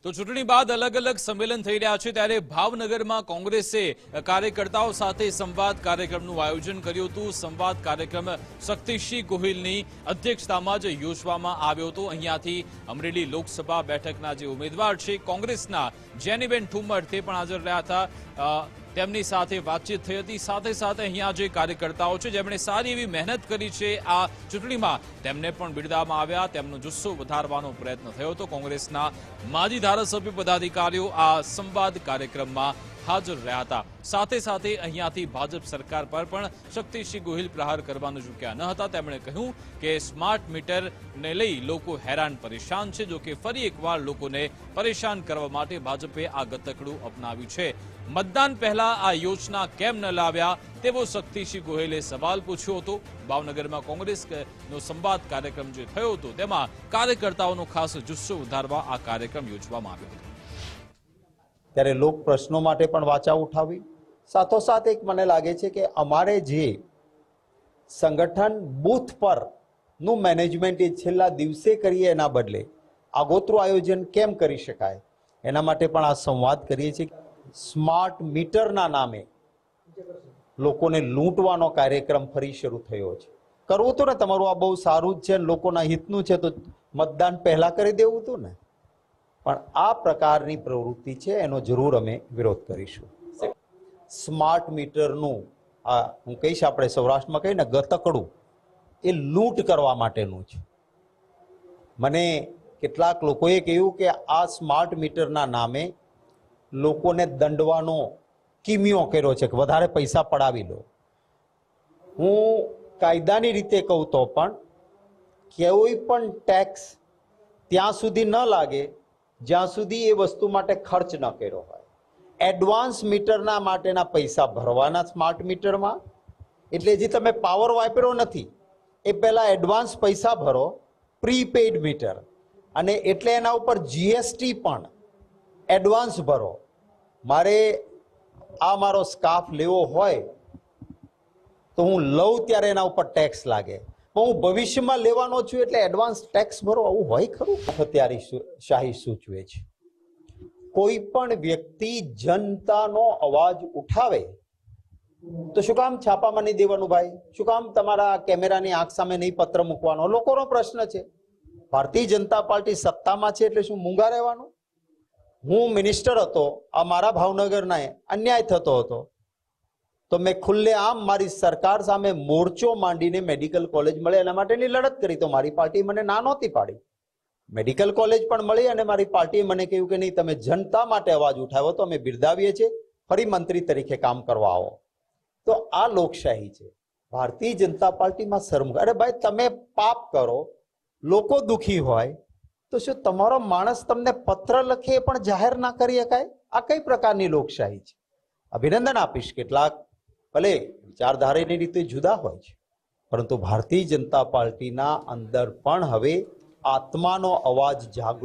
તો ચૂંટણી બાદ અલગ અલગ સંમેલન થઈ રહ્યા છે ત્યારે ભાવનગરમાં કોંગ્રેસે કાર્યકર્તાઓ સાથે સંવાદ કાર્યક્રમનું આયોજન કર્યું હતું। સંવાદ કાર્યક્રમ શક્તિસિંહ ગોહિલની અધ્યક્ષતામાં જ યોજવામાં આવ્યો હતો। અહીંયાથી અમરેલી લોકસભા બેઠકના જે ઉમેદવાર છે કોંગ્રેસના જેનીબેન ઠુમ્મર તે પણ હાજર રહ્યા હતા। તેમની સાથે વાતચીત થઈ હતી। સાથે સાથે અહીંયા જે કાર્યકર્તાઓ છે જેમણે સારી એવી મહેનત કરી છે આ ચૂંટણીમાં તેમને પણ બિરદાવવામાં આવ્યા। તેમનો જુસ્સો વધારવાનો પ્રયત્ન થયો હતો। કોંગ્રેસના માજી ધારાસભ્ય પદાધિકારીઓ આ સંવાદ કાર્યક્રમમાં હાજર રહ્યા હતા। સાથે સાથે અહીંયાથી ભાજપ સરકાર પર પણ શક્તિસિંહ ગોહિલ પ્રહાર કરવાનું ચૂક્યા ન હતા। તેમણે કહ્યું કે સ્માર્ટ મીટરને લઈ લોકો હેરાન પરેશાન છે। જો કે ફરી એકવાર લોકોને પરેશાન કરવા માટે ભાજપે આ ગતકડું અપનાવ્યું છે। મતદાન પહેલા આ યોજના કેમ ન લાવ્યા તેવો શક્તિસિંહ ગોહિલે સવાલ પૂછ્યો હતો। ભાવનગરમાં કોંગ્રેસનો સંવાદ કાર્યક્રમ જે થયો હતો તેમાં કાર્યકર્તાઓનો ખાસ જુસ્સો વધારવા આ કાર્યક્રમ યોજવામાં આવ્યો હતો। ત્યારે લોક પ્રશ્નો માટે પણ વાચા ઉઠાવી। સાથોસાથ એક મને લાગે છે કે અમારે જે સંગઠન બૂથ પર નું મેનેજમેન્ટ એ છેલ્લા દિવસે કરીએ એના બદલે આગોતરું આયોજન કેમ કરી શકાય એના માટે પણ આ સંવાદ કરીએ છીએ। સ્માર્ટ મીટરના નામે લોકોને લૂંટવાનો કાર્યક્રમ ફરી શરૂ થયો છે। કરવું હતું ને તમારું આ બહુ સારું જ છે, લોકોના હિતનું છે તો મતદાન પહેલા કરી દેવું હતું ને, પણ આ પ્રકારની પ્રવૃત્તિ છે એનો જરૂર અમે વિરોધ કરીશું। સ્માર્ટ મીટરનું આ હું કહીશ આપણે સૌરાષ્ટ્રમાં કહીએ ને ગતકડું એ લૂંટ કરવા માટેનું છે। મને કેટલાક લોકોએ કહ્યું કે આ સ્માર્ટ મીટરના નામે લોકોને દંડવાનો કિમિયો કર્યો છે કે વધારે પૈસા પડાવી લો। હું કાયદાની રીતે કહું તો પણ કોઈ પણ ટેક્સ ત્યાં સુધી ન લાગે જ્યાં સુધી એ વસ્તુ માટે ખર્ચ ન કર્યો હોય। એડવાન્સ મીટરના માટેના પૈસા ભરવાના સ્માર્ટ મીટરમાં, એટલે જે તમે પાવર વાપર્યો નથી એ પહેલા એડવાન્સ પૈસા ભરો, પ્રીપેડ મીટર, અને એટલે એના ઉપર જીએસટી પણ એડવાન્સ ભરો। મારે આ મારો સ્કાર્ફ લેવો હોય તો હું લઉં ત્યારે એના ઉપર ટેક્સ લાગે, પણ હું ભવિષ્યમાં લેવાનો છું એટલે એડવાન્સ ટેક્સ ભરો, આવું હોય ખરું? હથિયારી શાહી સૂચવે છે। કોઈ પણ વ્યક્તિ જનતાનો અવાજ ઉઠાવે તો શું કામ છાપામાં નહીં દેવાનું ભાઈ? શું કામ તમારા કેમેરાની આંખ સામે નહીં પત્ર મૂકવાનો? લોકોનો પ્રશ્ન છે। ભારતીય જનતા પાર્ટી સત્તામાં છે એટલે શું મૂંગા રહેવાનું? હું મિનિસ્ટર હતો, આ મારા ભાવનગરના અન્યાય થતો હતો તો મેં ખુલ્લે આમ મારી સરકાર સામે મોરચો માંડીને મેડિકલ કોલેજ મળે એના માટેની લડત કરી, તો મારી પાર્ટી મને ના નહોતી પાડી। મેડિકલ કોલેજ પણ મળી અને મારી પાર્ટીએ મને કહ્યું કે નહીં, તમે જનતા માટે અવાજ ઉઠાવ્યો તો અમે બિરદાવીએ છીએ, ફરી મંત્રી તરીકે કામ કરવા આવો। તો આ લોકશાહી છે। ભારતીય જનતા પાર્ટીમાં શરમ, અરે ભાઈ તમે પાપ કરો, લોકો દુખી હોય તો શું તમારો માણસ તમને પત્ર લખે પણ જાહેર ના કરી શકાય? આ કઈ પ્રકારની લોકશાહી છે? અભિનંદન આપીશ, કેટલાક ભલે વિચારધારાની રીતે જુદા હોય છે, પરંતુ ભારતીય જનતા પાર્ટીના અંદર પણ હવે આત્માનો અવાજ જાગૃત